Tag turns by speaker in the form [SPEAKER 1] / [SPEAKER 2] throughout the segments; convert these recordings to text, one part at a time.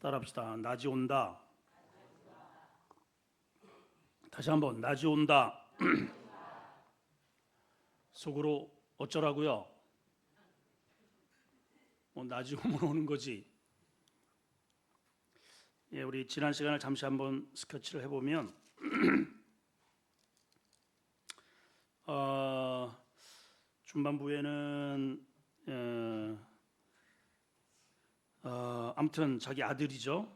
[SPEAKER 1] 따라합시다. 낮이 온다. 다시 한번 낮이 온다. 속으로 어쩌라고요? 낮이 오면 오는 거지. 예, 우리 지난 시간을 잠시 한번 스케치를 해보면 중반부에는 아무튼 자기 아들이죠.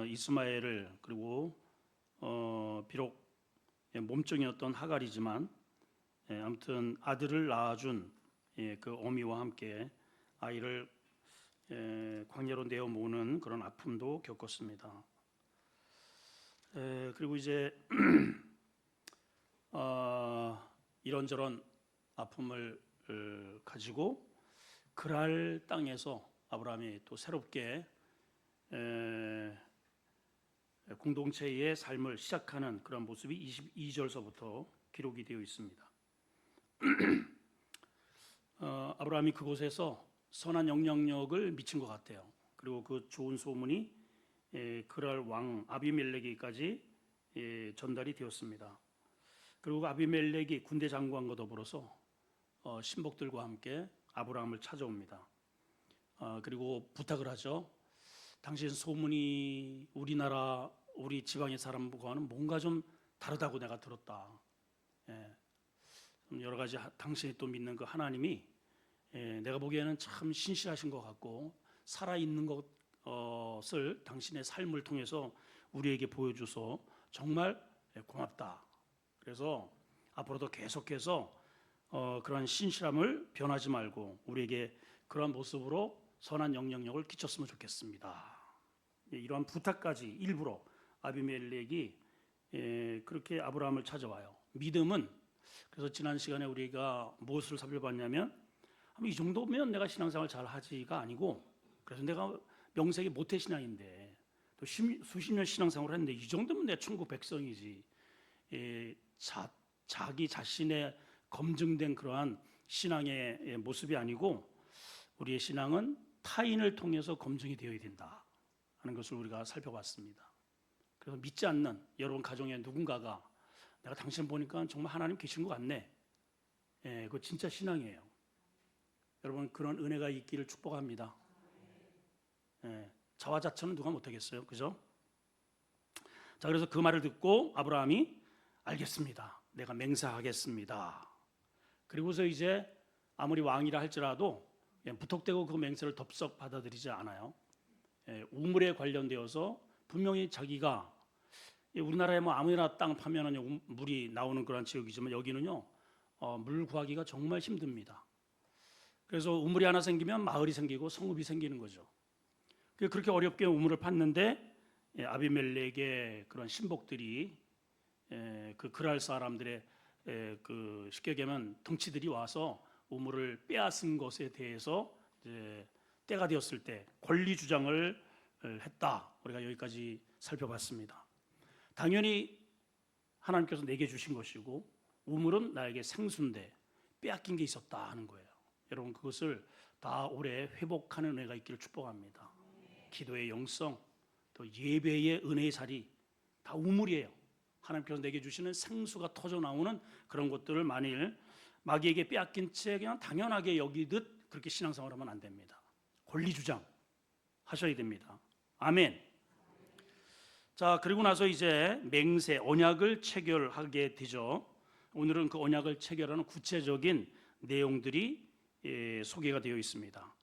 [SPEAKER 1] 이스마엘을 그리고 비록 몸종이었던 하갈이지만 아무튼 아들을 낳아준 그 어미와 함께 아이를 광야로 내어모는 그런 아픔도 겪었습니다. 그리고 이제 이런저런 아픔을 가지고 그랄 땅에서 아브라함이 또 새롭게 공동체의 삶을 시작하는 그런 모습이 22절서부터 기록이 되어 있습니다. 아브라함이 그곳에서 선한 영향력을 미친 것 같아요. 그리고 그 좋은 소문이 그랄 왕 아비멜렉에게까지 전달이 되었습니다. 그리고 아비멜렉이 군대 장관과 더불어서 신복들과 함께 아브라함을 찾아옵니다. 그리고 부탁을 하죠. 당신 소문이 우리나라 우리 지방의 사람과는 뭔가 좀 다르다고 내가 들었다. 여러 가지 당신이 또 믿는 그 하나님이 내가 보기에는 참 신실하신 것 같고 살아있는 것을 당신의 삶을 통해서 우리에게 보여줘서 정말 고맙다. 그래서 앞으로도 계속해서 그러한 신실함을 변하지 말고 우리에게 그러한 모습으로 선한 영향력을 끼쳤으면 좋겠습니다. 이러한 부탁까지 일부러 아비멜렉이 그렇게 아브라함을 찾아와요. 믿음은 그래서 지난 시간에 우리가 무엇을 살펴봤냐면 이 정도면 내가 신앙생활 잘 하지가 아니고 그래서 내가 명색이 모태신앙인데 또 수십 년 신앙생활을 했는데 이 정도면 내 천국 백성이지. 자기 자신의 검증된 그러한 신앙의 모습이 아니고 우리의 신앙은 타인을 통해서 검증이 되어야 된다 하는 것을 우리가 살펴봤습니다. 그래서 믿지 않는 여러분 가정에 누군가가 내가 당신 보니까 정말 하나님 계신 것 같네. 그거 진짜 신앙이에요. 여러분 그런 은혜가 있기를 축복합니다. 자화자찬은 누가 못하겠어요, 그죠? 자, 그래서 그 말을 듣고 아브라함이 알겠습니다. 내가 맹세하겠습니다. 그리고서 이제 아무리 왕이라 할지라도 무턱대고 그 맹세를 덥석 받아들이지 않아요. 우물에 관련되어서 분명히 자기가 우리나라에 뭐 아무나 땅 파면은 물이 나오는 그런 지역이지만 여기는요 물 구하기가 정말 힘듭니다. 그래서 우물이 하나 생기면 마을이 생기고 성읍이 생기는 거죠. 그렇게 어렵게 우물을 팠는데 아비멜렉의 그런 신복들이 그 그랄 사람들의 그 쉽게 얘기하면 덩치들이 와서 우물을 빼앗은 것에 대해서 이제 때가 되었을 때 권리 주장을 했다. 우리가 여기까지 살펴봤습니다. 당연히 하나님께서 내게 주신 것이고 우물은 나에게 생수인데 빼앗긴 게 있었다 하는 거예요. 여러분 그것을 다 올해 회복하는 은혜가 있기를 축복합니다. 기도의 영성 또 예배의 은혜의 자리 다 우물이에요. 하나님께서 내게 주시는 생수가 터져 나오는 그런 것들을 만일 마귀에게 빼앗긴 채 그냥 당연하게 여기듯 그렇게 신앙생활하면 안 됩니다. 권리 주장 하셔야 됩니다. 아멘. 자, 그리고 나서 이제 맹세 언약을 체결하게 되죠. 오늘은 그 언약을 체결하는 구체적인 내용들이 소개가 되어 있습니다.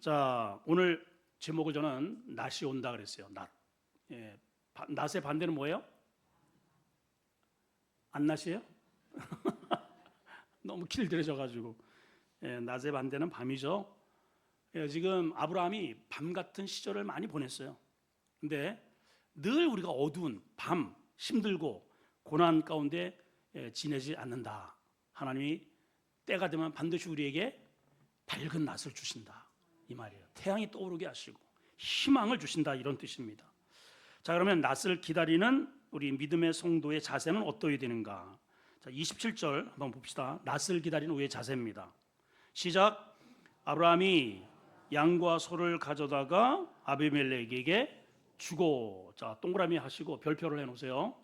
[SPEAKER 1] 자, 오늘 제목을 저는 낫이 온다 그랬어요. 낫. 낫의 반대는 뭐예요? 안 낫이에요? 너무 길들여져가지고 낮의 반대는 밤이죠. 지금 아브라함이 밤 같은 시절을 많이 보냈어요. 근데 늘 우리가 어두운 밤 힘들고 고난 가운데 지내지 않는다. 하나님이 때가 되면 반드시 우리에게 밝은 낫을 주신다 이 말이에요. 태양이 떠오르게 하시고 희망을 주신다 이런 뜻입니다. 자, 그러면 낫을 기다리는 우리 믿음의 성도의 자세는 어떠해야 되는가? 자, 27절 한번 봅시다. 낫을 기다리는 우리의 자세입니다. 시작. 아브라함이 양과 소를 가져다가 아비멜렉에게 주고. 자, 동그라미 하시고 별표를 해놓으세요.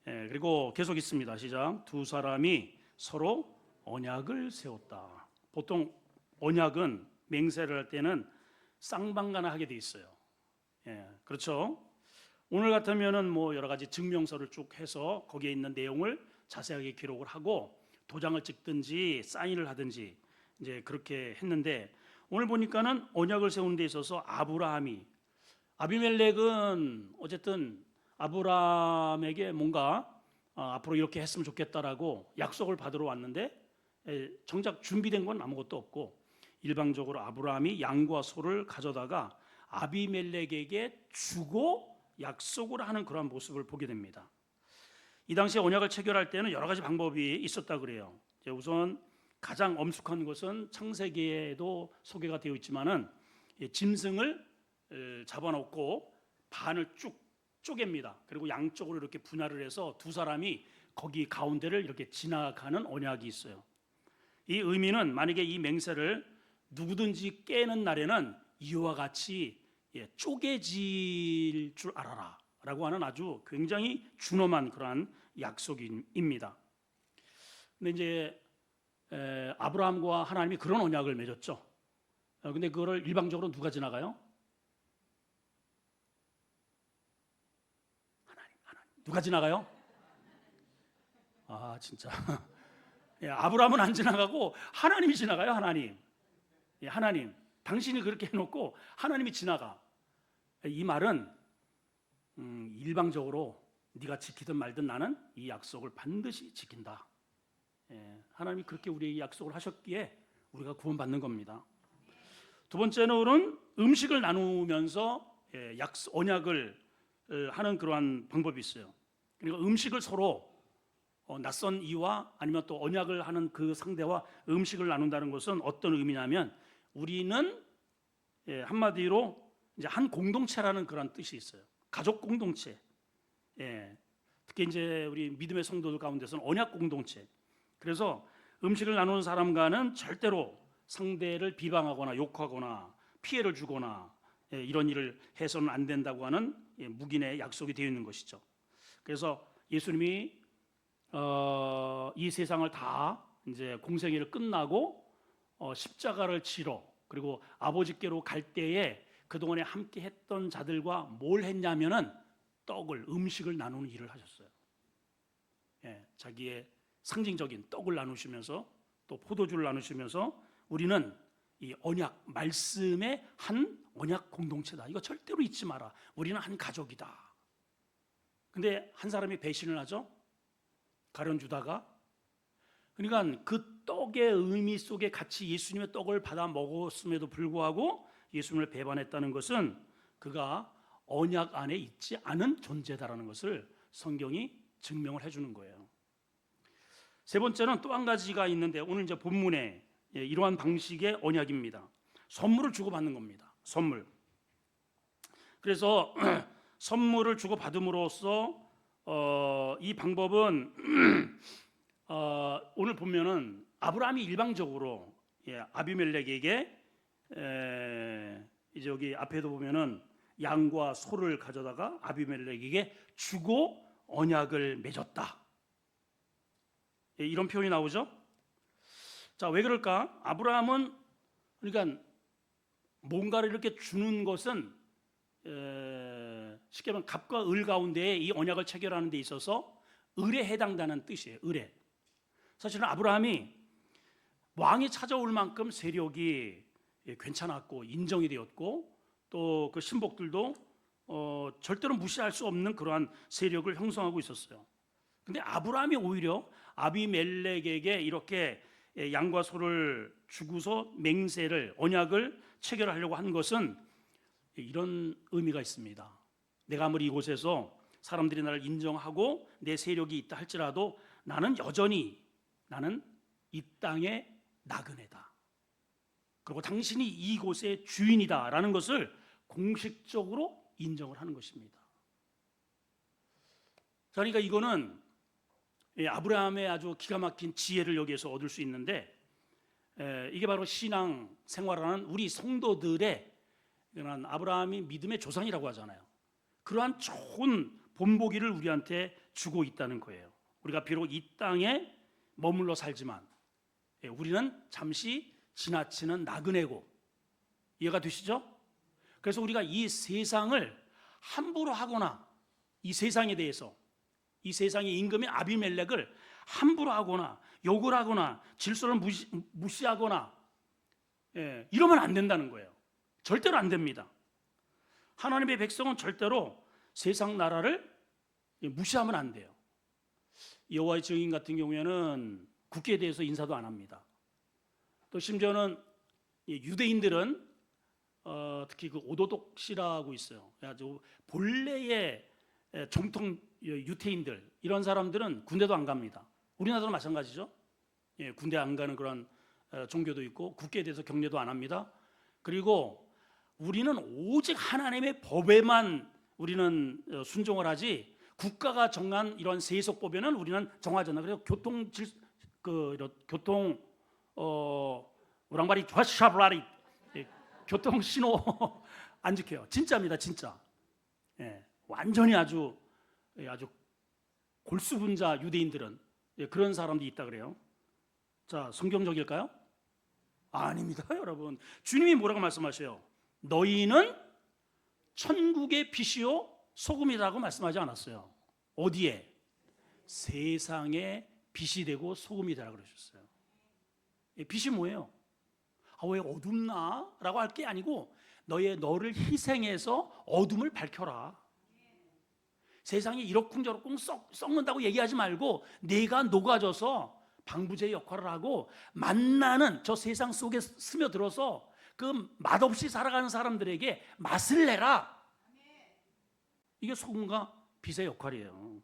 [SPEAKER 1] 그리고 계속 있습니다. 시작. 두 사람이 서로 언약을 세웠다. 보통 언약은 맹세를 할 때는 쌍방가나 하게 돼 있어요. 그렇죠? 오늘 같으면은 뭐 여러 가지 증명서를 쭉 해서 거기에 있는 내용을 자세하게 기록을 하고 도장을 찍든지 사인을 하든지 이제 그렇게 했는데, 오늘 보니까는 언약을 세우는 데 있어서 아비멜렉은 어쨌든 아브라함에게 뭔가 앞으로 이렇게 했으면 좋겠다라고 약속을 받으러 왔는데 정작 준비된 건 아무것도 없고 일방적으로 아브라함이 양과 소를 가져다가 아비멜렉에게 주고 약속을 하는 그런 모습을 보게 됩니다. 이 당시에 언약을 체결할 때는 여러 가지 방법이 있었다 그래요. 우선 가장 엄숙한 것은 창세기에도 소개가 되어 있지만은 짐승을 잡아놓고 반을 쭉 쪼갭니다. 그리고 양쪽으로 이렇게 분할을 해서 두 사람이 거기 가운데를 이렇게 지나가는 언약이 있어요. 이 의미는 만약에 이 맹세를 누구든지 깨는 날에는 이와 같이 쪼개질 줄 알아라 라고 하는 아주 굉장히 준엄한 그러한 약속입니다. 근데 이제 아브라함과 하나님이 그런 언약을 맺었죠. 근데 그거를 일방적으로 누가 지나가요? 하나님. 누가 지나가요? 아, 진짜. 아브라함은 안 지나가고 하나님이 지나가요. 하나님. 당신이 그렇게 해놓고 하나님이 지나가. 이 말은 일방적으로 네가 지키든 말든 나는 이 약속을 반드시 지킨다. 하나님이 그렇게 우리에게 약속을 하셨기에 우리가 구원받는 겁니다. 두 번째는 음식을 나누면서 언약을 하는 그러한 방법이 있어요. 그러니까 음식을 서로 낯선 이와 아니면 또 언약을 하는 그 상대와 음식을 나눈다는 것은 어떤 의미냐면 우리는 한마디로 이제 한 공동체라는 그런 뜻이 있어요. 가족 공동체. 특히 이제 우리 믿음의 성도들 가운데서는 언약 공동체. 그래서 음식을 나누는 사람과는 절대로 상대를 비방하거나 욕하거나 피해를 주거나 이런 일을 해서는 안 된다고 하는 묵인의 약속이 되어 있는 것이죠. 그래서 예수님이 이 세상을 다 이제 공생애를 끝나고 십자가를 지러 그리고 아버지께로 갈 때에 그동안에 함께 했던 자들과 뭘 했냐면은 음식을 나누는 일을 하셨어요. 자기의 상징적인 떡을 나누시면서 또 포도주를 나누시면서 우리는 이 언약 말씀의 한 언약 공동체다. 이거 절대로 잊지 마라. 우리는 한 가족이다. 근데 한 사람이 배신을 하죠. 가룟 유다가. 그러니까 그 떡의 의미 속에 같이 예수님의 떡을 받아 먹었음에도 불구하고 예수님을 배반했다는 것은 그가 언약 안에 있지 않은 존재다라는 것을 성경이 증명을 해주는 거예요. 세 번째는 또 한 가지가 있는데 오늘 이제 본문에 이러한 방식의 언약입니다. 선물을 주고받는 겁니다. 선물. 그래서 선물을 주고받음으로써 이 방법은 오늘 보면은 아브라함이 일방적으로 아비멜렉에게 이제 여기 앞에도 보면은 양과 소를 가져다가 아비멜렉에게 주고 언약을 맺었다. 이런 표현이 나오죠. 자, 왜 그럴까? 아브라함은 그러니까 뭔가를 이렇게 주는 것은 쉽게 말하면 갑과 을 가운데에 이 언약을 체결하는 데 있어서 을에 해당되는 뜻이에요. 을에. 사실은 아브라함이 왕이 찾아올 만큼 세력이 괜찮았고 인정이 되었고 또 그 신복들도 절대로 무시할 수 없는 그러한 세력을 형성하고 있었어요. 근데 아브라함이 오히려 아비멜렉에게 이렇게 양과 소를 주고서 맹세를 언약을 체결하려고 한 것은 이런 의미가 있습니다. 내가 아무리 이곳에서 사람들이 나를 인정하고 내 세력이 있다 할지라도 나는 여전히 이 땅의 나그네다. 그리고 당신이 이곳의 주인이다라는 것을 공식적으로 인정을 하는 것입니다. 그러니까 이거는 아브라함의 아주 기가 막힌 지혜를 여기에서 얻을 수 있는데 이게 바로 신앙 생활하는 우리 성도들의 그런 아브라함이 믿음의 조상이라고 하잖아요. 그러한 좋은 본보기를 우리한테 주고 있다는 거예요. 우리가 비록 이 땅에 머물러 살지만 우리는 잠시 지나치는 나그네고, 이해가 되시죠? 그래서 우리가 이 세상을 함부로 하거나, 이 세상에 대해서, 이 세상의 임금인 아비멜렉을 함부로 하거나 욕을 하거나 질서를 무시하거나 이러면 안 된다는 거예요. 절대로 안 됩니다. 하나님의 백성은 절대로 세상 나라를 무시하면 안 돼요. 여호와의 증인 같은 경우에는 국기에 대해서 인사도 안 합니다. 또 심지어는 유대인들은 특히 그 오도독시라고 있어요. 아주 본래의 정통 유태인들, 이런 사람들은 군대도 안 갑니다. 우리나라도 마찬가지죠. 군대 안 가는 그런 종교도 있고 국기에 대해서 경례도 안 합니다. 그리고 우리는 오직 하나님의 법에만 우리는 순종을 하지, 국가가 정한 이런 세속법에는 우리는 정하지 않아. 그래서 교통 우랑바리 좌샤브라리 교통 신호 안 지켜요. 진짜입니다, 진짜. 완전히 아주 골수분자 유대인들은 그런 사람들이 있다 그래요. 자, 성경적일까요? 아닙니다, 여러분. 주님이 뭐라고 말씀하셔요? 너희는 천국의 빛이요 소금이라고 말씀하지 않았어요. 어디에? 세상의 빛이 되고 소금이 되라 그러셨어요. 빛이 뭐예요? 왜 어둡나? 라고 할 게 아니고 너를 희생해서 어둠을 밝혀라. 세상이 이러쿵저러쿵 썩는다고 얘기하지 말고 내가 녹아져서 방부제 역할을 하고 만나는 저 세상 속에 스며들어서 그 맛없이 살아가는 사람들에게 맛을 내라. 이게 소금과 빛의 역할이에요.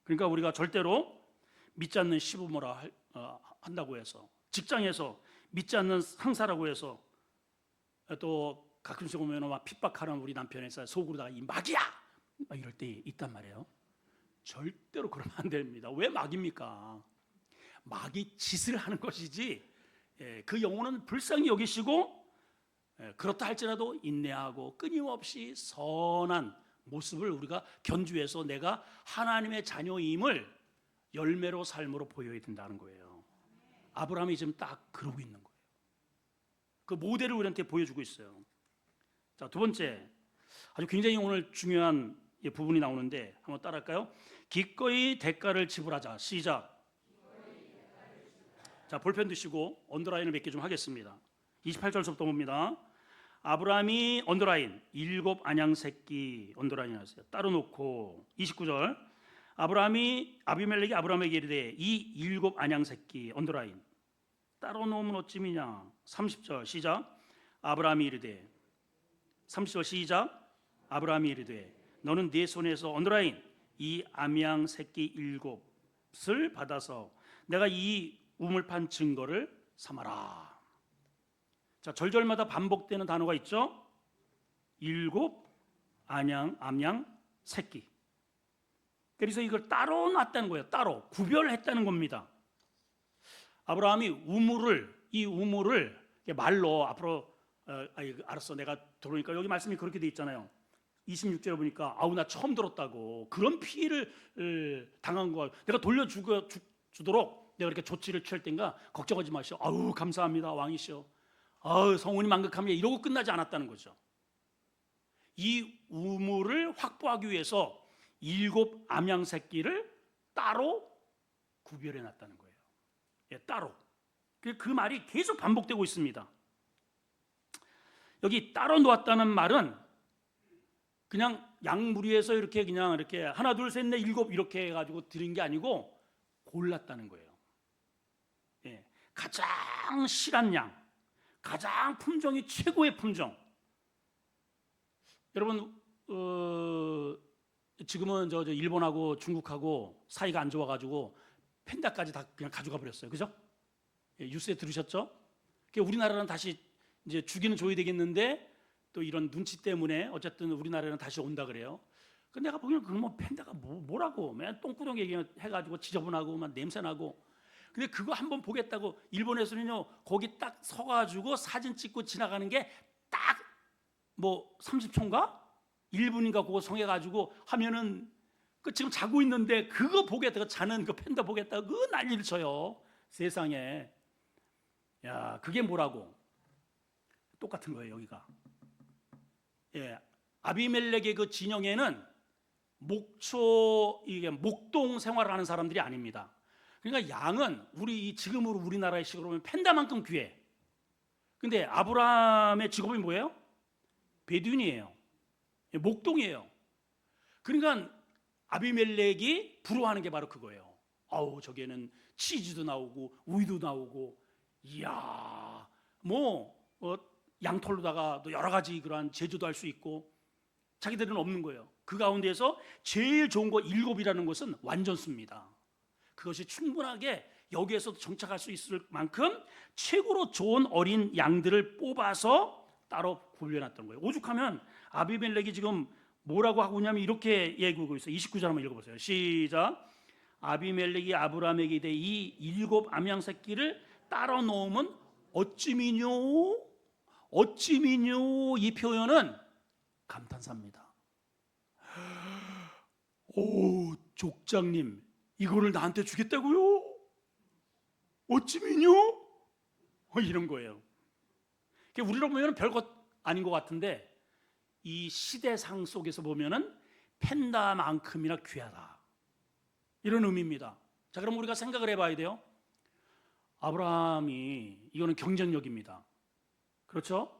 [SPEAKER 1] 그러니까 우리가 절대로 믿지 않는 시부모라 한다고 해서, 직장에서 믿지 않는 상사라고 해서, 또 가끔씩 오면 막 핍박하는 우리 남편에서 속으로다가 이 막이야! 막 이럴 때 있단 말이에요. 절대로 그러면 안 됩니다. 왜 막입니까? 막이 짓을 하는 것이지 그 영혼은 불쌍히 여기시고, 그렇다 할지라도 인내하고 끊임없이 선한 모습을 우리가 견주해서 내가 하나님의 자녀임을 열매로 삶으로 보여야 된다는 거예요. 아브라함이 지금 딱 그러고 있는 거예요. 그 모델을 우리한테 보여주고 있어요. 자, 두 번째, 아주 굉장히 오늘 중요한 부분이 나오는데 한번 따라할까요? 기꺼이 대가를 지불하자. 시작. 자, 볼펜 드시고 언더라인을 몇 개 좀 하겠습니다. 28절부터 봅니다. 아브라함이 언더라인 7 안양 새끼 언더라인 하세요. 따로 놓고 29절 아비멜렉이 아브라함에게 이르되 이 7 안양 새끼 언더라인 따로 놓으면 어찌미냐. 30절 시작. 아브라함이 이르되 30절 시작. 아브라함이 이르되 너는 네 손에서 언더라인 이 암양 새끼 7을 받아서 내가 이 우물 판 증거를 삼아라. 자, 절절마다 반복되는 단어가 있죠. 7 암양 새끼. 그래서 이걸 따로 놨다는 거예요. 따로 구별했다는 겁니다. 아브라함이 이 우물을 말로 앞으로 알았어, 내가 들어오니까 여기 말씀이 그렇게 돼 있잖아요. 26절에 보니까 아우 나 처음 들었다고, 그런 피해를 당한 거 내가 돌려주도록 내가 이렇게 조치를 취할 땐가 걱정하지 마시오. 아우 감사합니다 왕이시여, 아우 성운이 만극합니다, 이러고 끝나지 않았다는 거죠. 이 우물을 확보하기 위해서 7 암양 새끼를 따로 구별해 놨다는 거예요. 따로. 그 말이 계속 반복되고 있습니다. 여기 따로 놓았다는 말은 그냥 양무리에서 이렇게 그냥 이렇게 하나 둘 셋 넷 일곱 이렇게 해가지고 드린 게 아니고 골랐다는 거예요. 가장 실한 양, 가장 품종이 최고의 품종. 여러분 지금은 저 일본하고 중국하고 사이가 안 좋아가지고 팬다까지 다 그냥 가져가 버렸어요. 그죠? 뉴스에 들으셨죠? 우리나라는 다시 이제 주기는 줘야 되겠는데 또 이런 눈치 때문에 어쨌든 우리나라는 다시 온다 그래요. 근데 내가 보기에는 그럼 팬다가 뭐라고 맨 똥구덩 얘기해가지고 지저분하고 막 냄새나고, 근데 그거 한번 보겠다고 일본에서는요 거기 딱 서가지고 사진 찍고 지나가는 게 딱 뭐 30초인가 1분인가 그거 성해가지고 하면은 그 지금 자고 있는데 그거 보겠다고 자는 그 팬더 보겠다고 그 난리를 쳐요 세상에. 야 그게 뭐라고? 똑같은 거예요 여기가. 예, 아비멜렉의 그 진영에는 목초 이게 목동 생활을 하는 사람들이 아닙니다. 그러니까 양은 우리 지금으로 우리나라의 식으로 보면 팬다만큼 귀해. 근데 아브라함의 직업이 뭐예요? 베두인이에요. 목동이에요. 그러니까 아비멜렉이 부러워하는 게 바로 그거예요. 아우 저기에는 치즈도 나오고 우유도 나오고, 이야 뭐 양털로다가 또 여러 가지 그러한 제조도 할 수 있고, 자기들은 없는 거예요. 그 가운데에서 제일 좋은 거 일곱이라는 것은 완전수입니다. 그것이 충분하게 여기에서도 정착할 수 있을 만큼 최고로 좋은 어린 양들을 뽑아서 따로 굴려놨던 거예요. 오죽하면 아비멜렉이 지금 뭐라고 하고 있냐면 이렇게 얘기하고 있어요. 29절 한번 읽어보세요. 시작. 아비멜렉이 아브라함에게 이르되 이 일곱 암양 새끼를 따라 놓으면 어찌미뇨? 어찌미뇨? 이 표현은 감탄사입니다. 오 족장님 이거를 나한테 주겠다고요? 어찌미뇨? 이런 거예요. 우리로 보면 별것 아닌 것 같은데 이 시대상 속에서 보면은 펜다만큼이나 귀하다 이런 의미입니다. 자 그럼 우리가 생각을 해봐야 돼요. 아브라함이 이거는 경쟁력입니다. 그렇죠?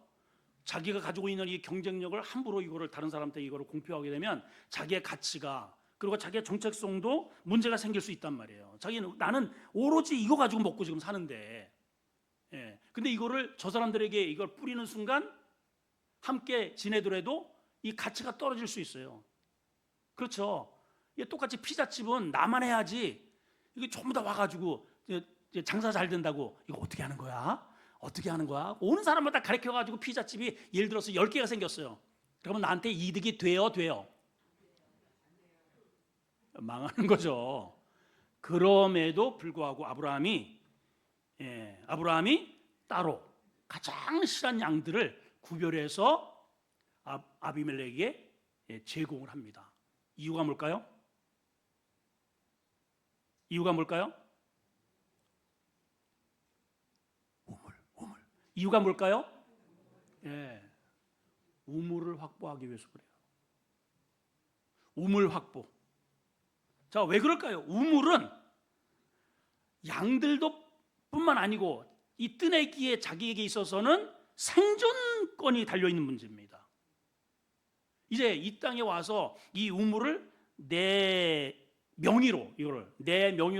[SPEAKER 1] 자기가 가지고 있는 이 경쟁력을 함부로 이거를 다른 사람한테 이거를 공표하게 되면 자기의 가치가 그리고 자기의 정체성도 문제가 생길 수 있단 말이에요. 자기는 나는 오로지 이거 가지고 먹고 지금 사는데, 예. 근데 이거를 저 사람들에게 이걸 뿌리는 순간 함께 지내더라도 이 가치가 떨어질 수 있어요. 그렇죠? 똑같이 피자집은 나만 해야지 이게 전부 다 와가지고 장사 잘 된다고 이거 어떻게 하는 거야? 어떻게 하는 거야? 오는 사람마다 가르쳐가지고 피자집이 예를 들어서 10개가 생겼어요. 그러면 나한테 이득이 돼요? 망하는 거죠. 그럼에도 불구하고 아브라함이 따로 가장 실한 양들을 구별해서 아비멜렉에게 제공을 합니다. 이유가 뭘까요? 우물. 이유가 뭘까요? 우물을 확보하기 위해서 그래요. 우물 확보. 자, 왜 그럴까요? 우물은 양들도 뿐만 아니고 이 뜨내기에 자기에게 있어서는 생존권이 달려있는 문제입니다. 이제 이 땅에 와서 이 우물을 내 명의로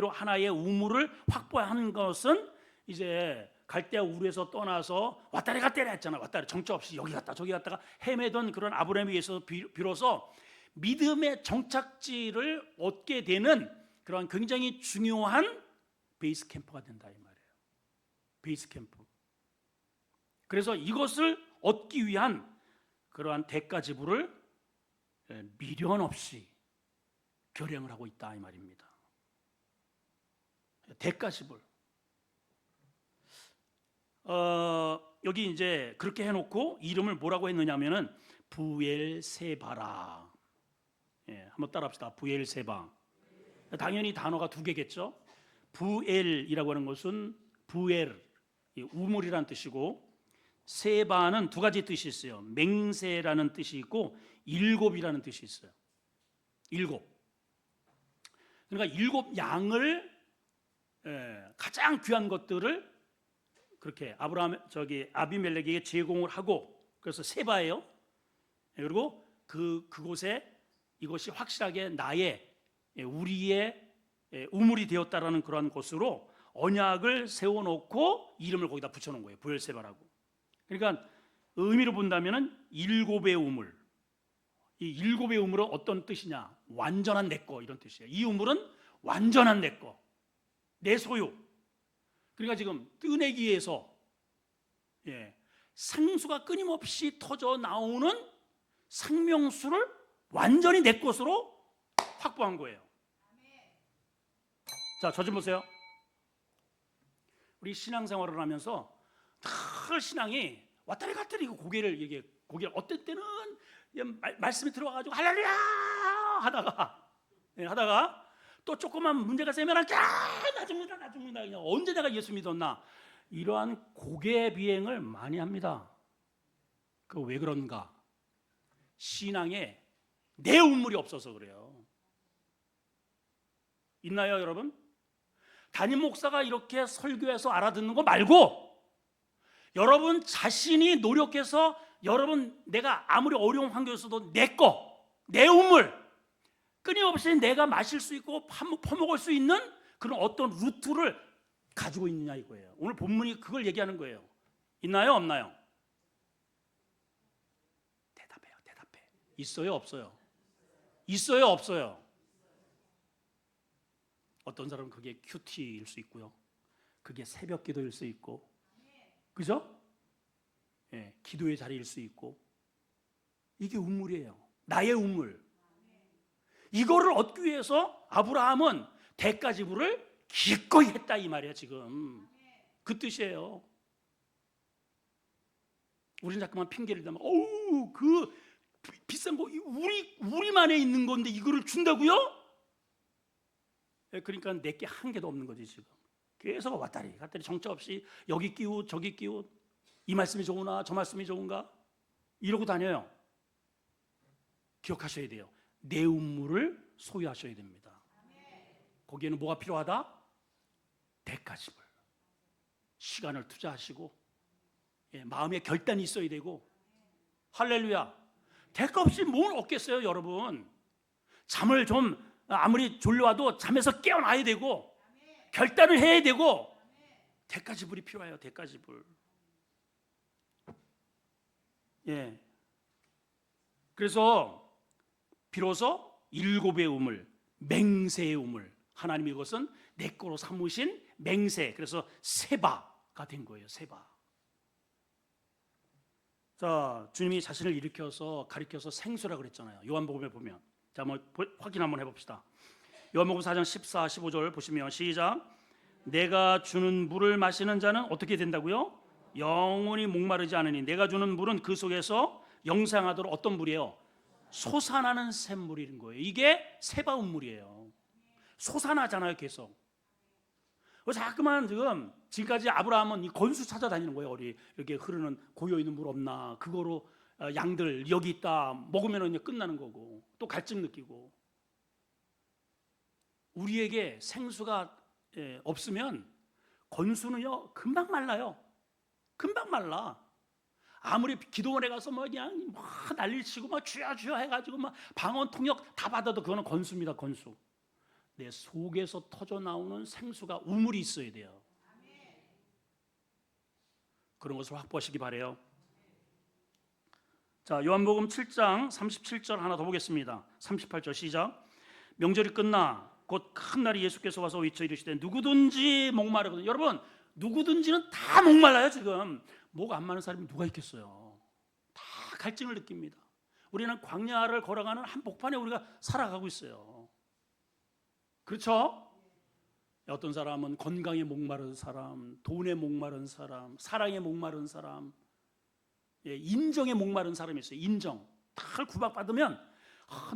[SPEAKER 1] 하나의 우물을 확보하는 것은 이제 갈대아 우르에서 떠나서 왔다리 갔다리 했잖아. 왔다리 정처 없이 여기 갔다 저기 갔다가 헤매던 그런 아브라함에 의해서 비로소 믿음의 정착지를 얻게 되는 그런 굉장히 중요한 베이스 캠프가 된다 이 말이에요. 베이스 캠프. 그래서 이것을 얻기 위한 그러한 대가 지불을 미련 없이 결행을 하고 있다 이 말입니다. 대가 지불. 여기 이제 그렇게 해놓고 이름을 뭐라고 했느냐면은 부엘세바라. 한번 따라합시다. 부엘세바. 당연히 단어가 두 개겠죠. 부엘이라고 하는 것은 부엘, 우물이라는 뜻이고, 세바는 두 가지 뜻이 있어요. 맹세라는 뜻이 있고 일곱이라는 뜻이 있어요. 일곱. 그러니까 일곱 양을 가장 귀한 것들을 그렇게 아비멜렉에게 제공을 하고, 그래서 세바예요. 그리고 그곳에 이것이 확실하게 우리의 우물이 되었다라는 그러한 것으로 언약을 세워놓고 이름을 거기다 붙여놓은 거예요. 부엘세바라고. 그러니까 의미로 본다면은 일곱의 우물. 이 일곱의 우물은 어떤 뜻이냐? 완전한 내 거 이런 뜻이에요. 이 우물은 완전한 내 거, 내 소유. 그러니까 지금 뜨내기에서 상수가 끊임없이 터져 나오는 생명수를 완전히 내 것으로 확보한 거예요. 자, 저 좀 보세요. 우리 신앙생활을 하면서 늘 신앙이 왔다리 갔다리 고개를 어떤 때는 말씀이 들어와가지고 할렐루야 하다가 또 조그만 문제가 생기면 나 죽는다 그냥 언제 내가 예수 믿었나, 이러한 고개 비행을 많이 합니다. 그 왜 그런가? 신앙에 내운물이 없어서 그래요. 있나요, 여러분? 담임 목사가 이렇게 설교해서 알아듣는 거 말고 여러분 자신이 노력해서 여러분 내가 아무리 어려운 환경에서도 내 우물 끊임없이 내가 마실 수 있고 퍼먹을 수 있는 그런 어떤 루트를 가지고 있느냐 이거예요. 오늘 본문이 그걸 얘기하는 거예요. 있나요, 없나요? 대답해. 있어요, 없어요? 있어요, 없어요? 어떤 사람은 그게 큐티일 수 있고요, 그게 새벽 기도일 수 있고, 그죠? 예, 기도의 자리일 수 있고, 이게 우물이에요. 나의 우물. 이거를 얻기 위해서 아브라함은 대가지불을 기꺼이 했다 이 말이에요. 지금 그 뜻이에요. 우리는 자꾸만 핑계를 대면 어우 그 비싼 거 우리만에 있는 건데 이거를 준다고요? 그러니까 내게 한 개도 없는 거지. 지금 계속 왔다리 갔다리 정처 없이 여기 끼우 저기 끼우, 이 말씀이 좋으나 저 말씀이 좋은가 이러고 다녀요. 기억하셔야 돼요. 내 우물을 소유하셔야 됩니다. 거기에는 뭐가 필요하다? 대가집을, 시간을 투자하시고, 마음의 결단이 있어야 되고. 할렐루야. 대가 없이 뭘 얻겠어요, 여러분? 잠을 좀 아무리 졸려와도 잠에서 깨어나야 되고, 결단을 해야 되고, 대가지불이 필요해요. 대가지불. 예. 그래서 비로소 일곱의 우물, 맹세의 우물, 하나님이 이것은 내 거로 삼으신 맹세, 그래서 세바가 된 거예요. 세바. 자, 주님이 자신을 일으켜서 가리켜서 생수라 그랬잖아요. 요한복음에 보면. 자, 한번 확인 한번 해봅시다. 요한복음 4장 14, 15절 보시면 시작. 내가 주는 물을 마시는 자는 어떻게 된다고요? 영원히 목마르지 않으니 내가 주는 물은 그 속에서 영생하도록 어떤 물이에요? 솟아나는 샘물인 거예요. 이게 세바운물이에요. 솟아나잖아요, 계속. 자꾸만 지금까지 아브라함은 이 건수 찾아다니는 거예요. 이렇게 흐르는 고여 있는 물 없나, 그거로 양들 여기 있다 먹으면 끝나는 거고, 또 갈증 느끼고. 우리에게 생수가 없으면 건수는요 금방 말라요. 금방 말라. 아무리 기도원에 가서 그냥 난리를 치고 주여 해가지고 방언 통역 다 받아도 그거는 건수입니다. 건수. 내 속에서 터져 나오는 생수가 우물이 있어야 돼요. 그런 것을 확보하시기 바래요. 자, 요한복음 7장 37절 하나 더 보겠습니다. 38절 시작. 명절이 끝나 곧 큰 날이 예수께서 와서 외쳐 이르시되 누구든지 목마르거든. 여러분, 누구든지는 다 목말라요. 지금 목 안 마른 사람이 누가 있겠어요? 다 갈증을 느낍니다. 우리는 광야를 걸어가는 한복판에 우리가 살아가고 있어요. 그렇죠? 어떤 사람은 건강에 목마른 사람, 돈에 목마른 사람, 사랑에 목마른 사람, 인정에 목마른 사람이 있어요. 인정. 다 구박받으면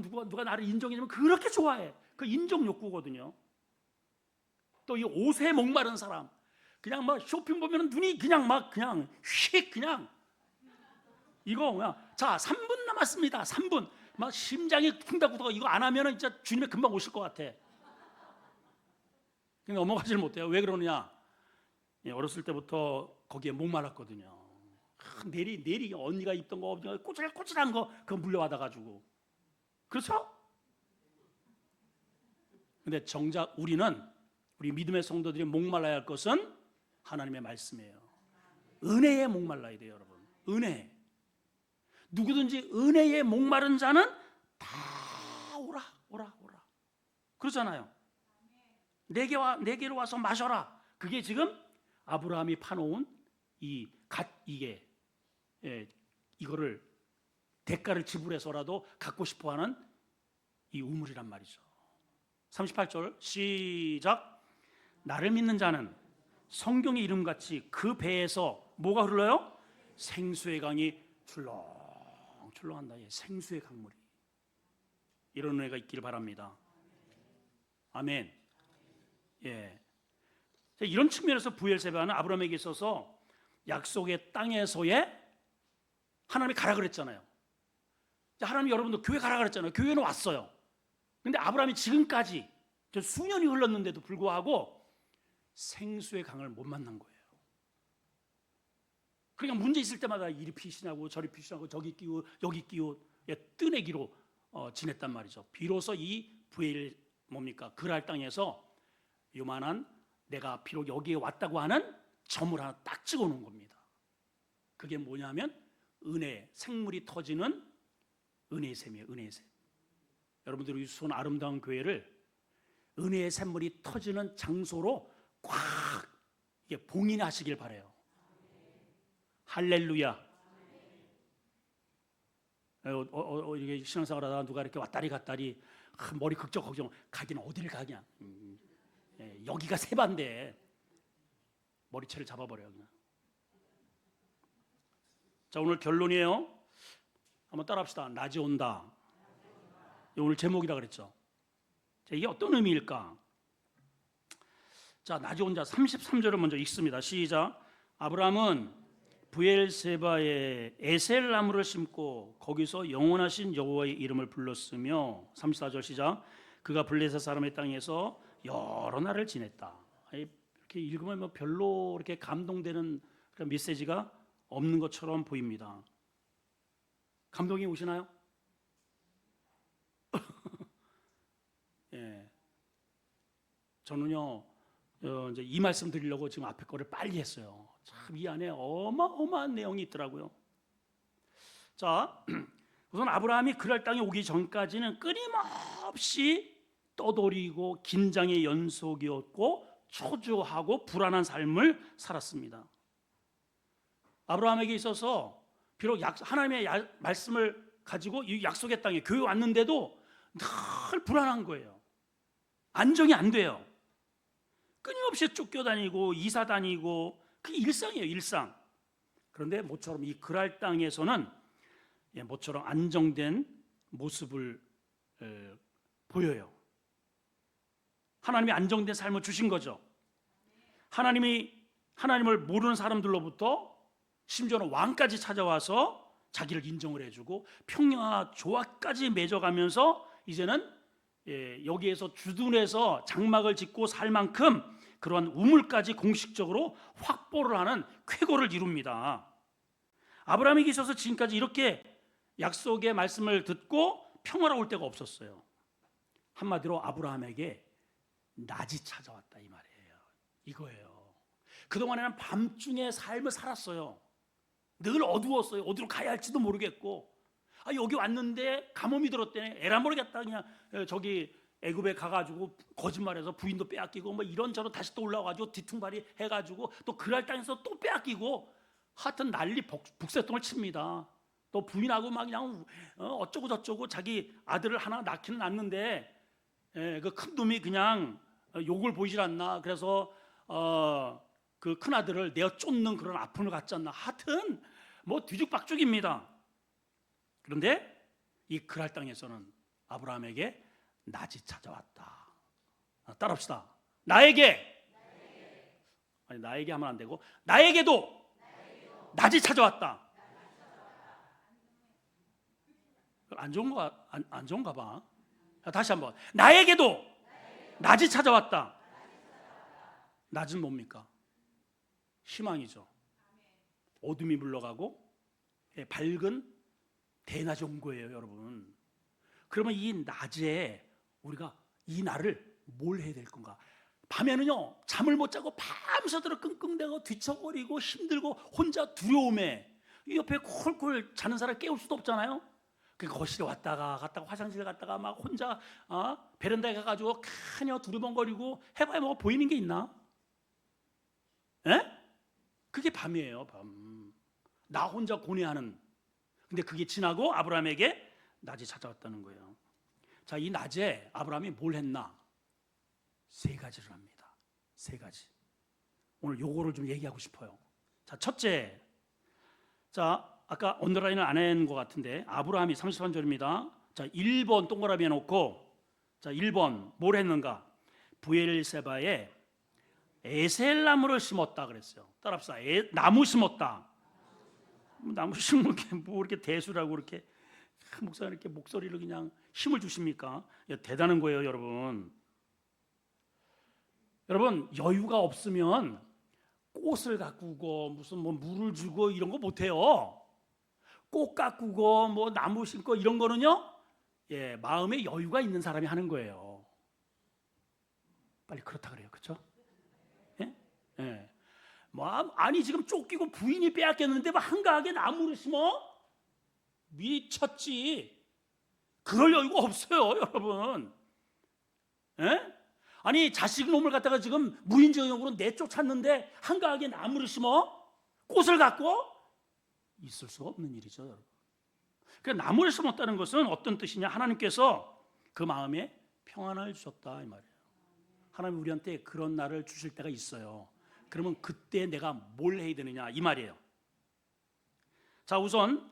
[SPEAKER 1] 누가 나를 인정해주면 그렇게 좋아해. 그 인정 욕구거든요. 또 이 옷에 목마른 사람, 그냥 쇼핑 보면 눈이 그냥 휙 그냥 이거 자 3분 남았습니다. 3분 심장이 쿵닥쿵닥. 이거 안 하면은 진짜 주님이 금방 오실 것 같아. 근데 넘어가질 못해요. 왜 그러느냐? 어렸을 때부터 거기에 목말랐거든요. 내리 언니가 입던 거 꼬질꼬질한 거 그거 물려받아 가지고. 그렇죠? 근데 정작 우리 믿음의 성도들이 목말라야 할 것은 하나님의 말씀이에요. 은혜에 목말라야 돼요, 여러분. 은혜. 누구든지 은혜에 목마른 자는 다 오라. 그러잖아요. 내게로 와서 마셔라. 그게 지금 아브라함이 파놓은 이거를 대가를 지불해서라도 갖고 싶어하는 이 우물이란 말이죠. 38절 시작. 나를 믿는 자는 성경의 이름같이 그 배에서 뭐가 흘러요? 생수의 강이 출렁출렁한다. 생수의 강물이. 이런 은혜가 있기를 바랍니다. 아멘. 예. 이런 측면에서 브엘세바는 아브라함에게 있어서 약속의 땅에서의 하나님이 가라 그랬잖아요. 하나님 여러분도 교회 가라 그랬잖아요. 교회는 왔어요. 근데 아브라함이 지금까지 수년이 흘렀는데도 불구하고 생수의 강을 못 만난 거예요. 그러니까 문제 있을 때마다 이리 피신하고 저리 피신하고 저기 끼고 여기 끼고 뜨내기로 지냈단 말이죠. 비로소 이 브엘 뭡니까? 그랄 땅에서 요만한 내가 비록 여기에 왔다고 하는 점을 하나 딱 찍어 놓은 겁니다. 그게 뭐냐면 은혜, 생물이 터지는 은혜의 샘이에요. 은혜의 샘. 여러분들이 손 아름다운 교회를 은혜의 샘물이 터지는 장소로 꽉 봉인하시길 바라요. 할렐루야. 이게 신앙생활 하다가 누가 이렇게 왔다리 갔다리 머리 극적 걱정, 가기는 어디를 가냐. 여기가 세반데 머리채를 잡아버려요 그냥. 자, 오늘 결론이에요. 한번 따라합시다. 낮이 온다. 오늘 제목이라 그랬죠. 자, 이게 어떤 의미일까? 자, 낮이 온다. 33절을 먼저 읽습니다. 시작. 아브라함은 브엘세바에 에셀 나무를 심고 거기서 영원하신 여호와의 이름을 불렀으며 34절 시작. 그가 블레셋 사람의 땅에서 여러 날을 지냈다. 이렇게 읽으면 뭐 별로 이렇게 감동되는 그런 메시지가 없는 것처럼 보입니다. 감동이 오시나요? 예. 저는요 이제 이 말씀 드리려고 지금 앞에 거를 빨리 했어요. 참 이 안에 어마어마한 내용이 있더라고요. 자, 우선 아브라함이 그랄 땅에 오기 전까지는 끊임없이 떠돌이고 긴장의 연속이었고 초조하고 불안한 삶을 살았습니다. 아브라함에게 있어서 비록 하나님의 말씀을 가지고 이 약속의 땅에 교회 왔는데도 늘 불안한 거예요. 안정이 안 돼요. 끊임없이 쫓겨다니고 이사 다니고 그게 일상이에요. 일상. 그런데 모처럼 이 그랄 땅에서는 모처럼 안정된 모습을 보여요. 하나님이 안정된 삶을 주신 거죠. 하나님을 모르는 사람들로부터 심지어는 왕까지 찾아와서 자기를 인정을 해주고 평화와 조화까지 맺어가면서 이제는 여기에서 주둔해서 장막을 짓고 살 만큼 그러한 우물까지 공식적으로 확보를 하는 쾌거를 이룹니다. 아브라함에게 있어서 지금까지 이렇게 약속의 말씀을 듣고 평화로울 때가 없었어요. 한마디로 아브라함에게 낮이 찾아왔다 이 말이에요. 이거예요. 그동안에는 밤중에 삶을 살았어요. 늘 어두웠어요. 어디로 가야 할지도 모르겠고 여기 왔는데 가뭄이 들었대네. 에라 모르겠다. 그냥 저기 애굽에 가가지고 거짓말해서 부인도 빼앗기고 뭐 이런저런 다시 또 올라와가지고 뒤퉁발이 해가지고 또 그랄 땅에서 또 빼앗기고 하여튼 난리 북새통을 칩니다. 또 부인하고 막 그냥 어쩌고 저쩌고 자기 아들을 하나 낳기는 낳는데 그 큰 놈이 그냥 욕을 보이질 않나. 그래서 그 큰 아들을 내어 쫓는 그런 아픔을 갖지 않나. 하여튼 뭐 뒤죽박죽입니다. 그런데 이 그랄 땅에서는 아브라함에게 낮이 찾아왔다. 따라합시다. 나에게 하면 안 되고 나에게도 낮이 찾아왔다. 안 좋은가 봐. 다시 한번. 나에게도 낮이 찾아왔다. 낮은 뭡니까? 희망이죠. 어둠이 물러가고 밝은 대낮이 온 거예요, 여러분. 그러면 이 낮에 우리가 이 날을 뭘 해야 될 건가? 밤에는요 잠을 못 자고 밤새도록 끙끙대고 뒤척거리고 힘들고 혼자 두려움에 이 옆에 콜콜 자는 사람 깨울 수도 없잖아요. 그 거실에 왔다가 갔다가 화장실 갔다가 막 혼자 베란다에 가가지고 카녀 두리번거리고 해봐야 뭐가 보이는 게 있나? 그게 밤이에요. 밤. 나 혼자 고뇌하는. 근데 그게 지나고 아브라함에게 낮이 찾아왔다는 거예요. 자, 이 낮에 아브라함이 뭘 했나? 세 가지를 합니다. 세 가지. 오늘 요거를 좀 얘기하고 싶어요. 자, 첫째, 자 아까 언더라인을 안 한 것 같은데 아브라함이 33절입니다. 자 1번 동그라미 해놓고, 자 1번 뭘 했는가? 브엘세바에 에셀나무를 심었다 그랬어요. 따라합시다. 나무 심었다. 나무 심는 게 뭐 이렇게 대수라고 이렇게 목사님 이렇게 목소리를 그냥 힘을 주십니까? 대단한 거예요, 여러분. 여러분 여유가 없으면 꽃을 가꾸고 무슨 뭐 물을 주고 이런 거 못해요. 꽃 가꾸고 뭐 나무 심고 이런 거는요, 마음에 여유가 있는 사람이 하는 거예요. 빨리 그렇다 그래요, 그렇죠? 뭐 아니 지금 쫓기고 부인이 빼앗겼는데 뭐 한가하게 나무를 심어? 미쳤지. 그럴 여유가 없어요, 여러분. 아니 자식 놈을 갖다가 지금 무인정역으로 내쫓았는데 한가하게 나무를 심어? 꽃을 갖고? 있을 수가 없는 일이죠, 여러분. 그러니까 나무를 심었다는 것은 어떤 뜻이냐? 하나님께서 그 마음에 평안을 주셨다 이 말이에요. 하나님 우리한테 그런 날을 주실 때가 있어요. 그러면 그때 내가 뭘 해야 되느냐 이 말이에요. 자, 우선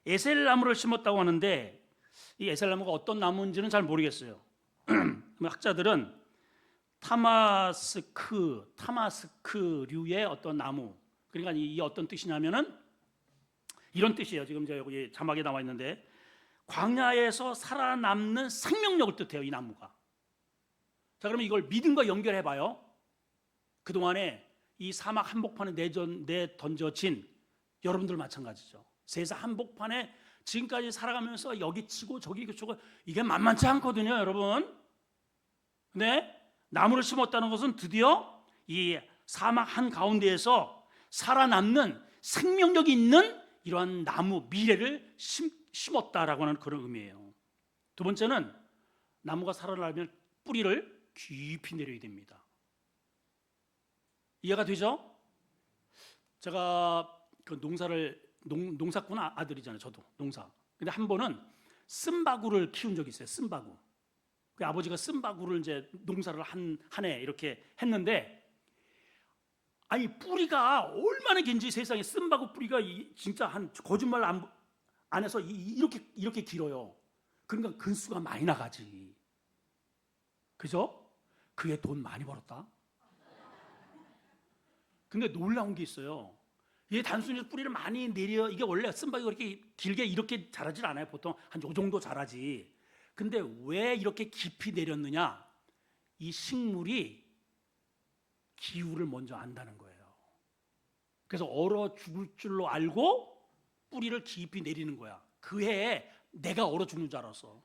[SPEAKER 1] 에셀나무를 심었다고 하는데 이 에셀나무가 어떤 나무인지는 잘 모르겠어요. 학자들은 타마스크류의 어떤 나무. 그러니까 이 어떤 뜻이냐면은 이런 뜻이에요. 지금 저 여기 자막에 나와 있는데 광야에서 살아남는 생명력을 뜻해요, 이 나무가. 자, 그러면 이걸 믿음과 연결해 봐요. 그동안에 이 사막 한복판에 내던져진 여러분들 마찬가지죠. 세상 한복판에 지금까지 살아가면서 여기 치고 저기 치고 이게 만만치 않거든요, 여러분. 근데 나무를 심었다는 것은 드디어 이 사막 한가운데에서 살아남는 생명력이 있는 이러한 나무, 미래를 심었다라고 하는 그런 의미예요. 두 번째는 나무가 살아나려면 뿌리를 깊이 내려야 됩니다. 이해가 되죠? 제가 그 농사꾼 아들이잖아요, 저도 농사. 근데 한 번은 쓴바구를 키운 적이 있어요. 쓴바구. 그 아버지가 쓴바구를 이제 농사를 한 해 이렇게 했는데, 아니 뿌리가 얼마나 긴지 세상에 쓴바구 뿌리가 진짜 한 거짓말 안 해서 이렇게 길어요. 그러니까 근수가 많이 나가지. 그죠? 그게 돈 많이 벌었다. 근데 놀라운 게 있어요. 이게 단순히 뿌리를 많이 내려, 이게 원래 쓴바구가 이렇게 길게 이렇게 자라질 않아요. 보통 한 요 정도 자라지. 근데 왜 이렇게 깊이 내렸느냐? 이 식물이 기후를 먼저 안다는 거예요. 그래서 얼어 죽을 줄로 알고 뿌리를 깊이 내리는 거야. 그 해에 내가 얼어 죽는 줄 알았어.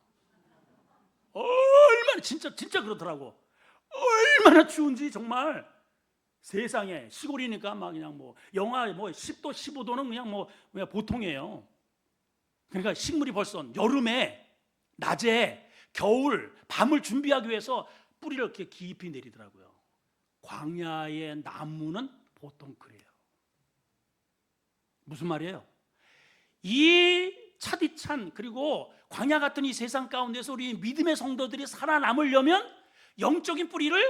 [SPEAKER 1] 얼마나 진짜 그렇더라고. 얼마나 추운지 정말. 세상에 시골이니까 막 그냥 뭐 영하 뭐 10도 15도는 그냥 보통이에요. 그러니까 식물이 벌써 여름에 낮에 겨울 밤을 준비하기 위해서 뿌리를 이렇게 깊이 내리더라고요. 광야의 나무는 보통 그래요. 무슨 말이에요? 이 차디찬 그리고 광야 같은 이 세상 가운데서 우리 믿음의 성도들이 살아남으려면 영적인 뿌리를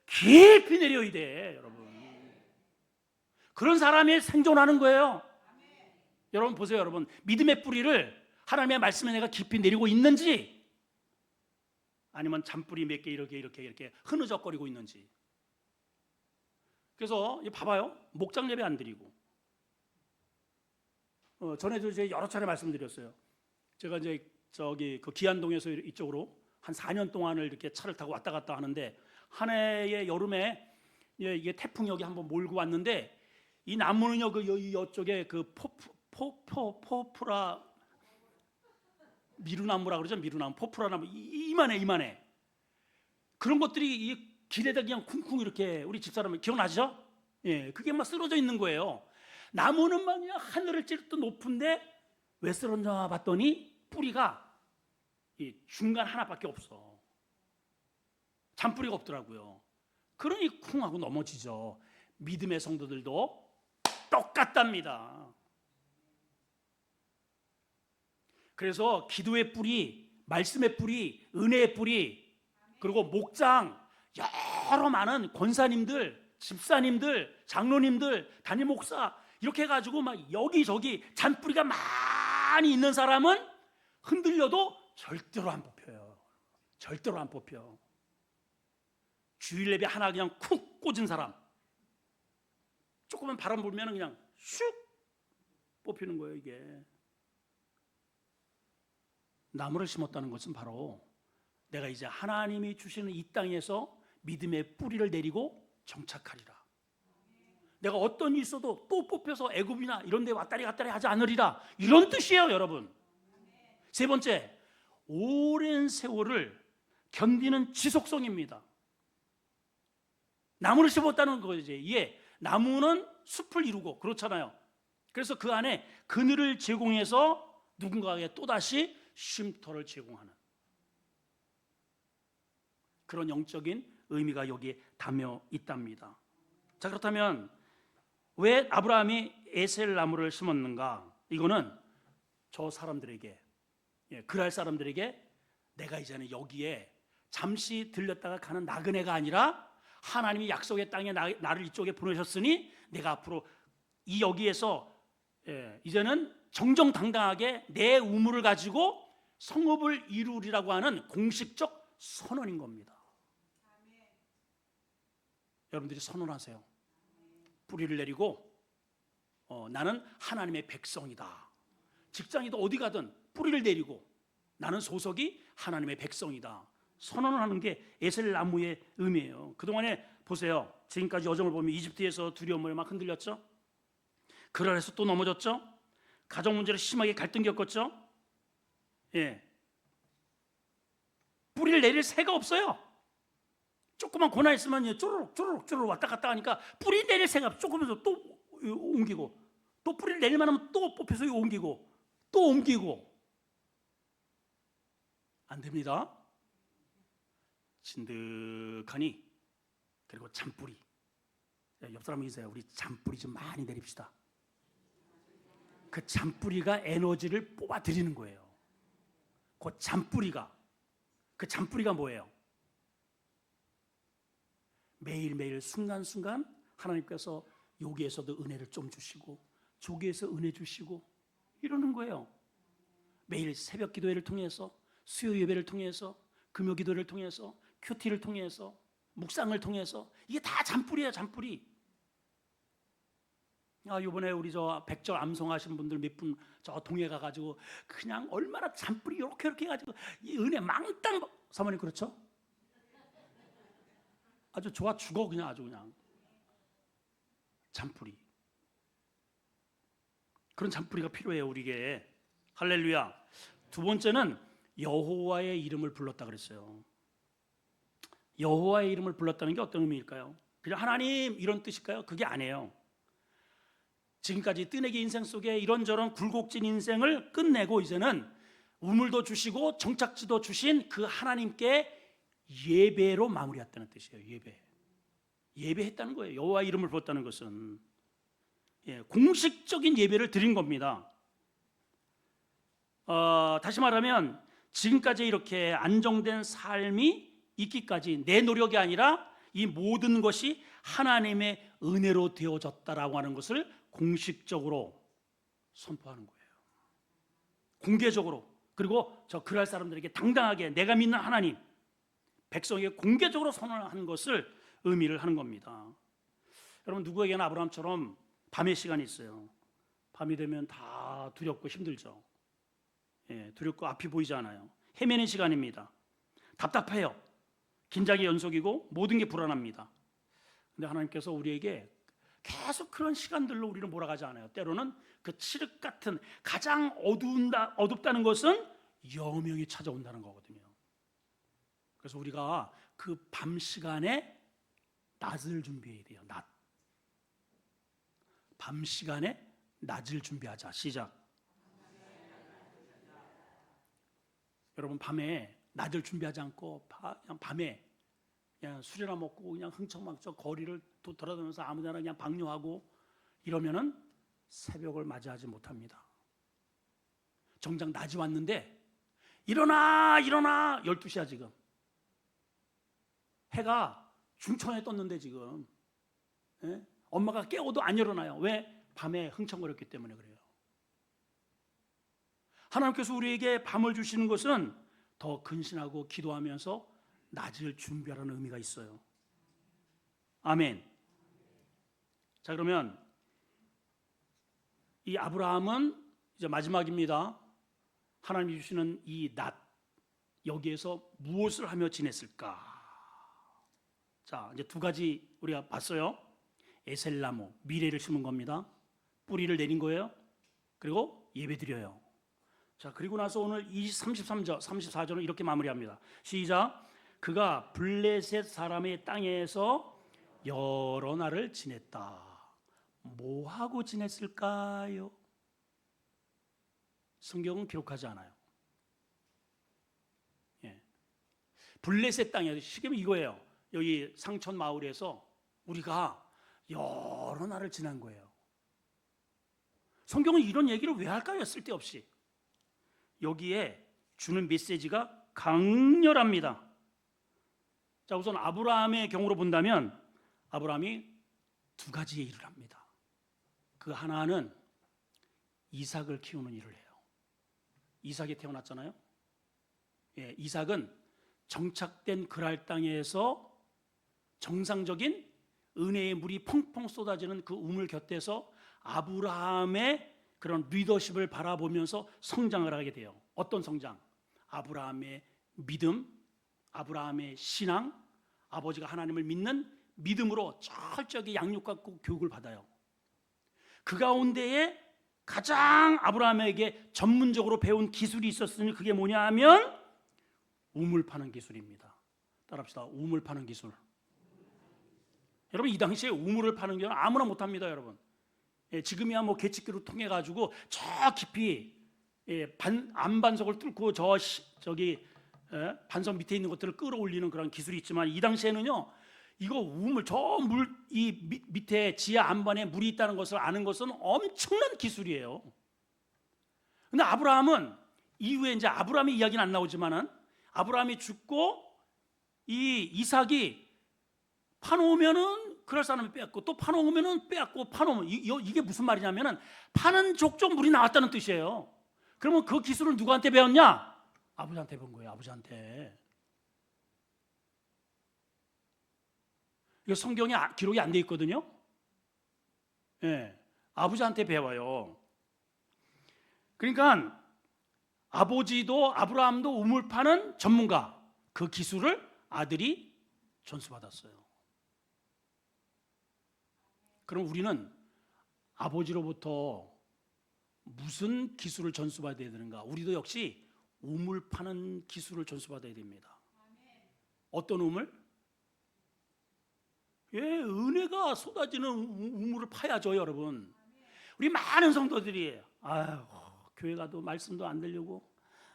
[SPEAKER 1] 깊이 내려야 돼, 여러분. 그런 사람이 생존하는 거예요. 여러분 보세요, 여러분. 믿음의 뿌리를 하나님의 말씀에 내가 깊이 내리고 있는지, 아니면 잔뿌리 몇 개 이렇게 흐느적거리고 있는지. 그래서 봐봐요. 목장 예배 안 드리고. 전에도 이제 여러 차례 말씀드렸어요. 제가 이제 저기 그 기안동에서 이쪽으로 한 4년 동안을 이렇게 차를 타고 왔다 갔다 하는데, 한 해의 여름에 이게 태풍이 여기 한번 몰고 왔는데, 이 나무는요 그 이쪽에 그 포프라 미루나무라 그러죠. 미루나무, 포프라나무 이만해. 그런 것들이 이 길에다 그냥 쿵쿵 이렇게, 우리 집사람 기억나시죠? 예, 그게 막 쓰러져 있는 거예요. 나무는 막 그냥 하늘을 찌르듯 높은데 왜 쓰러졌나 봤더니 뿌리가 이 중간 하나밖에 없어. 잔뿌리가 없더라고요. 그러니 쿵 하고 넘어지죠. 믿음의 성도들도 똑같답니다. 그래서 기도의 뿌리, 말씀의 뿌리, 은혜의 뿌리, 그리고 목장, 여러 많은 권사님들, 집사님들, 장로님들, 담임 목사 이렇게 해가지고 막 여기저기 잔뿌리가 많이 있는 사람은 흔들려도 절대로 안 뽑혀요. 절대로 안 뽑혀. 주일 예배 하나 그냥 쿡 꽂은 사람, 조금만 바람 불면 그냥 슉 뽑히는 거예요. 이게 나무를 심었다는 것은 바로 내가 이제 하나님이 주시는 이 땅에서 믿음의 뿌리를 내리고 정착하리라. 내가 어떤 일이 있어도 또 뽑혀서 애굽이나 이런 데 왔다리 갔다리 하지 않으리라, 이런 뜻이에요, 여러분. 세 번째, 오랜 세월을 견디는 지속성입니다. 나무를 심었다는 거지. 예, 나무는 숲을 이루고 그렇잖아요. 그래서 그 안에 그늘을 제공해서 누군가에게 또다시 쉼터를 제공하는 그런 영적인 의미가 여기에 담겨 있답니다. 자, 그렇다면 왜 아브라함이 에셀 나무를 심었는가? 이거는 저 사람들에게, 그랄 사람들에게 내가 이제는 여기에 잠시 들렸다가 가는 나그네가 아니라 하나님이 약속의 땅에 나를 이쪽에 보내셨으니 내가 앞으로 이 여기에서 이제는 정정당당하게 내 우물을 가지고 성읍을 이루리라고 하는 공식적 선언인 겁니다. 여러분들이 선언하세요. 뿌리를 내리고 나는 하나님의 백성이다. 직장이든 어디 가든 뿌리를 내리고 나는 소속이 하나님의 백성이다. 선언을 하는 게 에셀 나무의 의미예요. 그동안에 보세요. 지금까지 여정을 보면 이집트에서 두려움을 막 흔들렸죠. 그랄에서 또 넘어졌죠. 가정 문제로 심하게 갈등 겪었죠. 예. 뿌리를 내릴 새가 없어요. 조금만 고난 있으면 쪼르륵 왔다 갔다 하니까 뿌리 내릴 새가 조금해서 또 옮기고, 또 뿌리를 내릴만 하면 또 뽑혀서 옮기고, 또 옮기고. 안 됩니다. 진득하니, 그리고 잔뿌리. 옆 사람 얘기하세요. 우리 잔뿌리 좀 많이 내립시다. 그 잔뿌리가 에너지를 뽑아들이는 거예요. 그 잔뿌리가 뭐예요? 매일매일 순간순간 하나님께서 여기에서도 은혜를 좀 주시고 저기에서 은혜 주시고 이러는 거예요. 매일 새벽 기도회를 통해서, 수요 예배를 통해서, 금요 기도를 통해서, 큐티를 통해서, 묵상을 통해서, 이게 다 잔뿌리예요. 잔뿌리. 이번에 우리 저 백절 암송하신 분들 몇 분 저 동해 가가지고 그냥 얼마나 잔뿌리 이렇게 해가지고 이 은혜 망땅. 사모님 그렇죠? 아주 좋아 죽어. 그냥 아주 그냥 잔뿌리. 그런 잔뿌리가 필요해요, 우리에게. 할렐루야. 두 번째는 여호와의 이름을 불렀다 그랬어요. 여호와의 이름을 불렀다는 게 어떤 의미일까요? 그냥 하나님 이런 뜻일까요? 그게 아니에요. 지금까지 뜨내기 인생 속에 이런저런 굴곡진 인생을 끝내고 이제는 우물도 주시고 정착지도 주신 그 하나님께 예배로 마무리했다는 뜻이에요. 예배했다는 거예요. 여호와 이름을 불렀다는 것은 공식적인 예배를 드린 겁니다. 다시 말하면 지금까지 이렇게 안정된 삶이 있기까지 내 노력이 아니라 이 모든 것이 하나님의 은혜로 되어졌다라고 하는 것을 공식적으로 선포하는 거예요. 공개적으로. 그리고 저 그랄 사람들에게 당당하게 내가 믿는 하나님, 백성에게 공개적으로 선언하는 것을 의미를 하는 겁니다. 여러분, 누구에게나 아브라함처럼 밤의 시간이 있어요. 밤이 되면 다 두렵고 힘들죠. 두렵고 앞이 보이지 않아요. 헤매는 시간입니다. 답답해요. 긴장의 연속이고 모든 게 불안합니다. 근데 하나님께서 우리에게 계속 그런 시간들로 우리를 몰아가지 않아요. 때로는 그 칠흑 같은 가장 어둡다는 것은 여명이 찾아온다는 거거든요. 그래서 우리가 그 밤 시간에 낮을 준비해야 돼요. 밤 시간에 낮을 준비하자. 시작. 여러분, 밤에 낮을 준비하지 않고 그냥 밤에 그냥 술이나 먹고 그냥 흥청망청 거리를 돌아다니면서 아무데나 그냥 방뇨하고 이러면은 새벽을 맞이하지 못합니다. 정작 낮이 왔는데 일어나 12시야 지금. 해가 중천에 떴는데 지금 예? 엄마가 깨워도 안 일어나요. 왜? 밤에 흥청거렸기 때문에 그래요. 하나님께서 우리에게 밤을 주시는 것은 더 근신하고 기도하면서 낮을 준비하라는 의미가 있어요. 아멘. 자, 그러면 이 아브라함은 이제 마지막입니다. 하나님이 주시는 이 낮, 여기에서 무엇을 하며 지냈을까? 자, 이제 두 가지 우리가 봤어요. 에셀나무, 미래를 심은 겁니다. 뿌리를 내린 거예요. 그리고 예배드려요. 자, 그리고 나서 오늘 33절, 34절은 이렇게 마무리합니다. 시작. 그가 블레셋 사람의 땅에서 여러 날을 지냈다. 뭐 하고 지냈을까요? 성경은 기록하지 않아요. 예. 블레셋 땅에 시계면 이거예요. 여기 상천 마을에서 우리가 여러 날을 지난 거예요. 성경은 이런 얘기를 왜 할까요? 쓸데없이. 여기에 주는 메시지가 강렬합니다. 자, 우선 아브라함의 경우로 본다면 아브라함이 두 가지의 일을 합니다. 그 하나는 이삭을 키우는 일을 해요. 이삭이 태어났잖아요. 예, 이삭은 정착된 그랄 땅에서 정상적인 은혜의 물이 펑펑 쏟아지는 그 우물 곁에서 아브라함의 그런 리더십을 바라보면서 성장을 하게 돼요. 어떤 성장? 아브라함의 믿음, 아브라함의 신앙, 아버지가 하나님을 믿는 믿음으로 철저하게 양육받고 교육을 받아요. 그 가운데에 가장 아브라함에게 전문적으로 배운 기술이 있었으니 그게 뭐냐 하면 우물 파는 기술입니다. 따라합시다. 우물 파는 기술. 여러분, 이 당시에 우물을 파는 게 아무나 못합니다. 여러분, 예, 지금이야 뭐 계측기로 통해 가지고 저 깊이, 예, 안반석을 뚫고 저기 반석 밑에 있는 것들을 끌어올리는 그런 기술이 있지만 이 당시에는요, 이거 우물, 저 물, 이 밑에 지하 안반에 물이 있다는 것을 아는 것은 엄청난 기술이에요. 근데 아브라함은 이후에 이제 아브라함의 이야기는 안 나오지만은 아브라함이 죽고 이 이삭이 파놓으면은 그럴 사람이 빼앗고 또 파놓으면은 빼앗고 파놓으면 이게 무슨 말이냐면은 파는 족족 물이 나왔다는 뜻이에요. 그러면 그 기술을 누구한테 배웠냐? 아버지한테 배운 거예요. 아버지한테. 이거 성경에 기록이 안 돼 있거든요. 예, 아버지한테 배워요. 그러니까 아버지도 아브라함도 우물 파는 전문가, 그 기술을 아들이 전수받았어요. 그럼 우리는 아버지로부터 무슨 기술을 전수받아야 되는가? 우리도 역시 우물 파는 기술을 전수받아야 됩니다. 어떤 우물? 예, 은혜가 쏟아지는 우물을 파야죠, 여러분. 우리 많은 성도들이 아유, 교회 가도 말씀도 안 들리고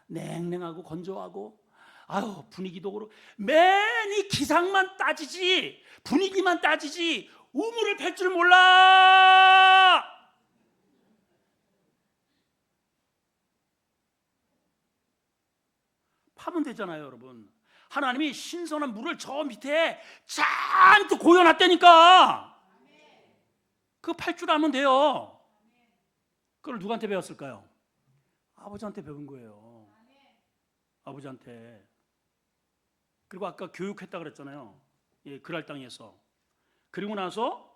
[SPEAKER 1] 냉랭하고 건조하고 아유, 분위기도 그렇고 맨 이 기상만 따지지 분위기만 따지지 우물을 팰 줄 몰라. 파면 되잖아요, 여러분. 하나님이 신선한 물을 저 밑에 잔뜩 고여놨다니까. 그거 팔 줄 알면 돼요. 그걸 누구한테 배웠을까요? 아버지한테 배운 거예요. 아버지한테. 그리고 아까 교육했다 그랬잖아요. 예, 그랄 땅에서. 그리고 나서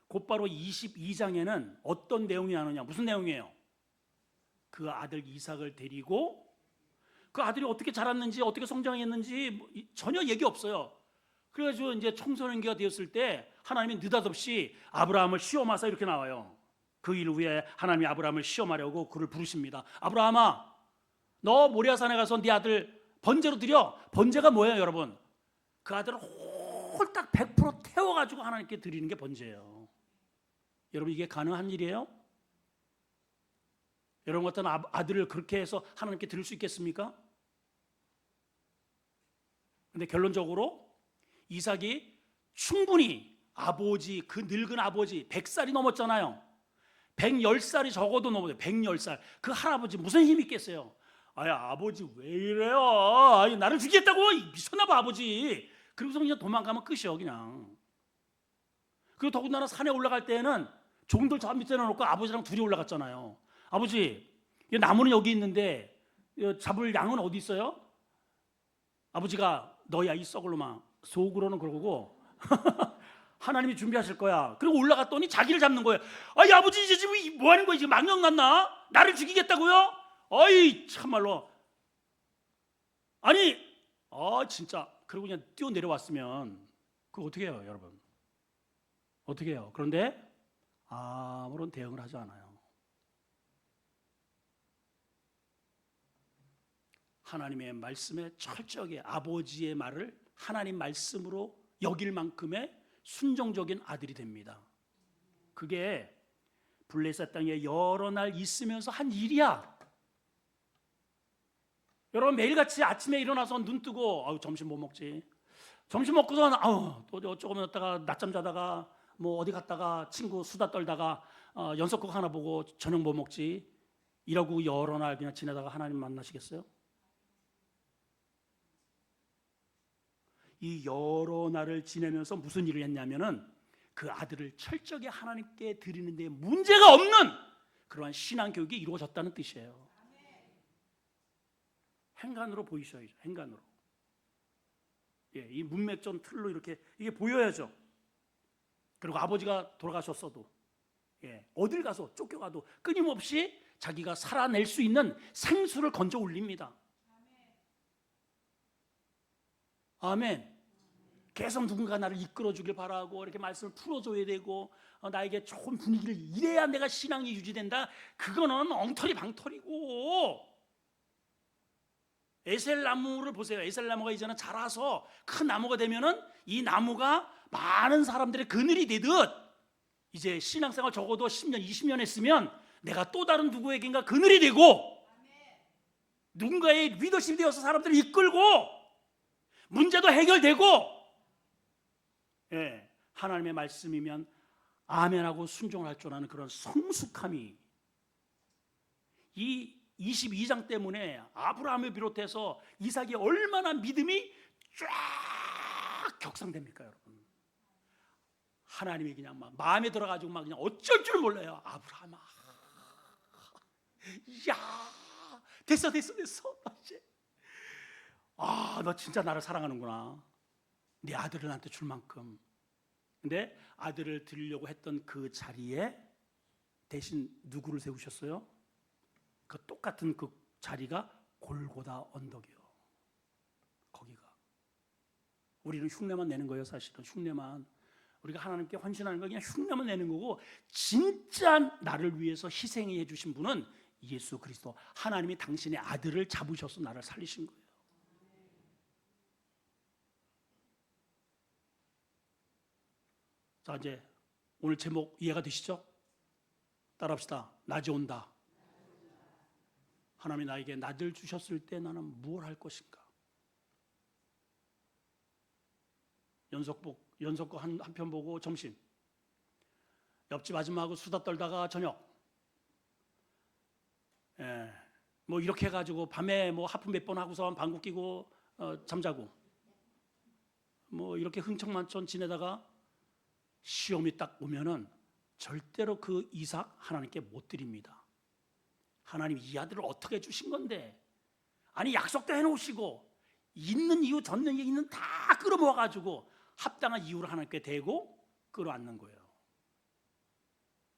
[SPEAKER 1] 곧바로 22장에는 어떤 내용이 나오느냐? 무슨 내용이에요? 그 아들 이삭을 데리고 그 아들이 어떻게 자랐는지 어떻게 성장했는지 전혀 얘기 없어요. 그래가지고 이제 청소년기가 되었을 때 하나님이 느닷없이 아브라함을 시험하사 이렇게 나와요. 그 일 후에 하나님이 아브라함을 시험하려고 그를 부르십니다. 아브라함아, 너 모리아산에 가서 네 아들 번제로 드려. 번제가 뭐예요, 여러분? 그 아들을 홀딱 100% 태워가지고 하나님께 드리는 게 번제예요. 여러분, 이게 가능한 일이에요? 여러분 같은 아들을 그렇게 해서 하나님께 드릴 수 있겠습니까? 근데 결론적으로 이삭이 충분히 아버지, 그 늙은 아버지 100살이 넘었잖아요. 110살이 적어도 넘어요. 110살. 그 할아버지 무슨 힘이 있겠어요? 아야, 아버지 왜 이래요? 아니, 나를 죽이겠다고? 미쳤나 봐, 아버지. 그리고서 그냥 도망가면 끝이요, 그냥. 그리고 더군다나 산에 올라갈 때에는 종들 저 밑에 놓고 아버지랑 둘이 올라갔잖아요. 아버지, 이 나무는 여기 있는데 잡을 양은 어디 있어요? 아버지가 너야 이 썩을 놈아, 속으로는 그러고 하나님이 준비하실 거야. 그리고 올라갔더니 자기를 잡는 거예요. 아이 아버지, 이제 지금 뭐 하는 거야? 지금 망령 났나? 나를 죽이겠다고요? 어이 참말로. 아니 진짜. 그리고 그냥 뛰어 내려왔으면 그거 어떻게 해요, 여러분? 어떻게 해요? 그런데 아무런 대응을 하지 않아요. 하나님의 말씀에 철저하게 아버지의 말을 하나님 말씀으로 여길 만큼의 순종적인 아들이 됩니다. 그게 블레셋 땅에 여러 날 있으면서 한 일이야. 여러분 매일같이 아침에 일어나서 눈 뜨고 점심 뭐 먹지? 점심 먹고서 또 어쩌고 했다가 낮잠 자다가 뭐 어디 갔다가 친구 수다 떨다가 연속극 하나 보고 저녁 뭐 먹지? 이러고 여러 날 그냥 지내다가 하나님 만나시겠어요? 이 여러 날을 지내면서 무슨 일을 했냐면은 그 아들을 철저하게 하나님께 드리는 데 문제가 없는 그러한 신앙 교육이 이루어졌다는 뜻이에요. 행간으로 보이셔야죠. 행간으로. 이 문맥전 틀로 이렇게 이게 보여야죠. 그리고 아버지가 돌아가셨어도 어딜 가서 쫓겨가도 끊임없이 자기가 살아낼 수 있는 생수를 건져 올립니다. 아멘. 계속 누군가 나를 이끌어주길 바라고 이렇게 말씀을 풀어줘야 되고 나에게 좋은 분위기를 이래야 내가 신앙이 유지된다. 그거는 엉터리 방터리고. 에셀나무를 보세요. 에셀나무가 이제는 자라서 큰 나무가 되면은 이 나무가 많은 사람들의 그늘이 되듯 이제 신앙생활 적어도 10년, 20년 했으면 내가 또 다른 누구에겐가 그늘이 되고 누군가의 리더십이 되어서 사람들을 이끌고 문제도 해결되고 하나님의 말씀이면 아멘하고 순종을 할 줄 아는 그런 성숙함이 이 22장 때문에 아브라함을 비롯해서 이삭이 얼마나 믿음이 쫙 격상됩니까, 여러분? 하나님이 그냥 막 마음에 들어가지고 막 그냥 어쩔 줄 몰라요. 아브라함아, 야, 됐어. 이제 너 진짜 나를 사랑하는구나. 네 아들을 나한테 줄 만큼. 근데 아들을 드리려고 했던 그 자리에 대신 누구를 세우셨어요? 그 똑같은 그 자리가 골고다 언덕이요. 거기가. 우리는 흉내만 내는 거예요. 사실은 흉내만. 우리가 하나님께 헌신하는 거 그냥 흉내만 내는 거고, 진짜 나를 위해서 희생해 주신 분은 예수 그리스도. 하나님이 당신의 아들을 잡으셔서 나를 살리신 거예요. 자, 이제 오늘 제목 이해가 되시죠? 따라합시다. 낮이 온다. 하나님이 나에게 낮을 주셨을 때 나는 무엇을 할 것인가? 연속극 한 편 보고 점심, 옆집 아줌마하고 수다 떨다가 저녁, 뭐 이렇게 해가지고 밤에 뭐 하품 몇 번 하고서 방구 끼고 잠자고, 뭐 이렇게 흥청만청 지내다가 시험이 딱 오면은 절대로 그 이삭 하나님께 못 드립니다. 하나님 이 아들을 어떻게 주신 건데? 아니 약속도 해놓으시고 있는 이유 젖는 얘기는 다 끌어모아가지고 합당한 이유를 하나님께 대고 끌어안는 거예요.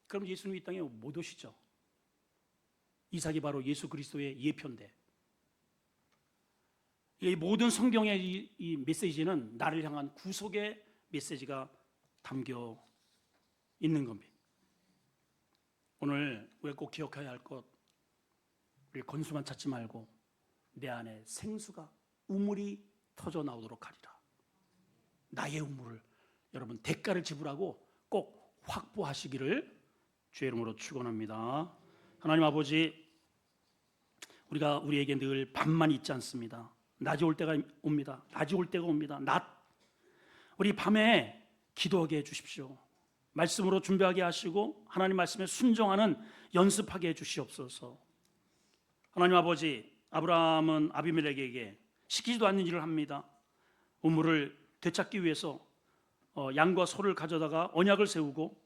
[SPEAKER 1] 그럼 예수님 이 땅에 못 오시죠. 이삭이 바로 예수 그리스도의 예표인데, 이 모든 성경의 이 메시지는 나를 향한 구속의 메시지가 담겨 있는 겁니다. 오늘 우리가 꼭 기억해야 할 것, 우리 건수만 찾지 말고 내 안에 생수가 우물이 터져 나오도록 하리라. 나의 우물을 여러분 대가를 지불하고 꼭 확보하시기를 주의 이름으로 축원합니다. 하나님 아버지, 우리가 우리에게 늘 밤만 있지 않습니다. 낮이 올 때가 옵니다. 낮이 올 때가 옵니다. 우리 밤에 기도하게 해주십시오. 말씀으로 준비하게 하시고 하나님 말씀에 순종하는 연습하게 해주시옵소서. 하나님 아버지, 아브라함은 아비멜렉에게 시키지도 않는 일을 합니다. 우물을 되찾기 위해서 양과 소를 가져다가 언약을 세우고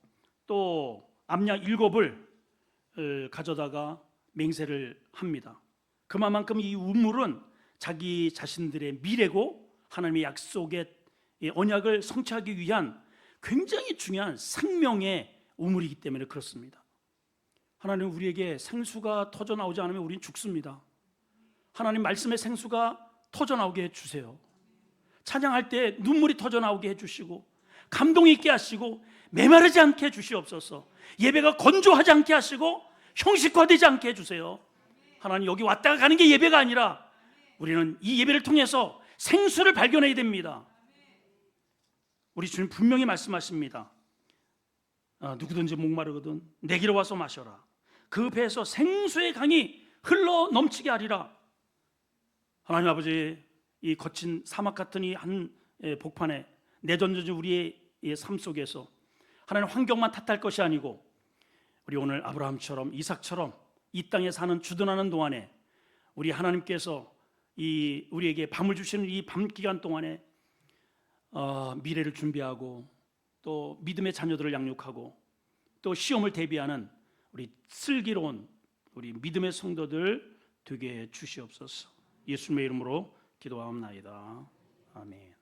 [SPEAKER 1] 또 암양 7을 가져다가 맹세를 합니다. 그만큼 이 우물은 자기 자신들의 미래고 하나님의 약속의 언약을 성취하기 위한 굉장히 중요한 생명의 우물이기 때문에 그렇습니다. 하나님은 우리에게 생수가 터져 나오지 않으면 우리는 죽습니다. 하나님 말씀의 생수가 터져 나오게 해주세요. 찬양할 때 눈물이 터져 나오게 해주시고 감동 있게 하시고 메마르지 않게 해주시옵소서. 예배가 건조하지 않게 하시고 형식화되지 않게 해주세요. 하나님, 여기 왔다가 가는 게 예배가 아니라 우리는 이 예배를 통해서 생수를 발견해야 됩니다. 우리 주님 분명히 말씀하십니다. 누구든지 목마르거든 내게로 와서 마셔라. 그 배에서 생수의 강이 흘러 넘치게 하리라. 하나님 아버지, 이 거친 사막 같은 이 한 복판에 내던져진 우리의 삶 속에서 하나님 환경만 탓할 것이 아니고 우리 오늘 아브라함처럼 이삭처럼 이 땅에 사는 주둔하는 동안에 우리 하나님께서 우리에게 밤을 주시는 이 밤 기간 동안에 미래를 준비하고 또 믿음의 자녀들을 양육하고 또 시험을 대비하는 우리 슬기로운 우리 믿음의 성도들 되게 해 주시옵소서. 예수님의 이름으로 기도하옵나이다. 아멘.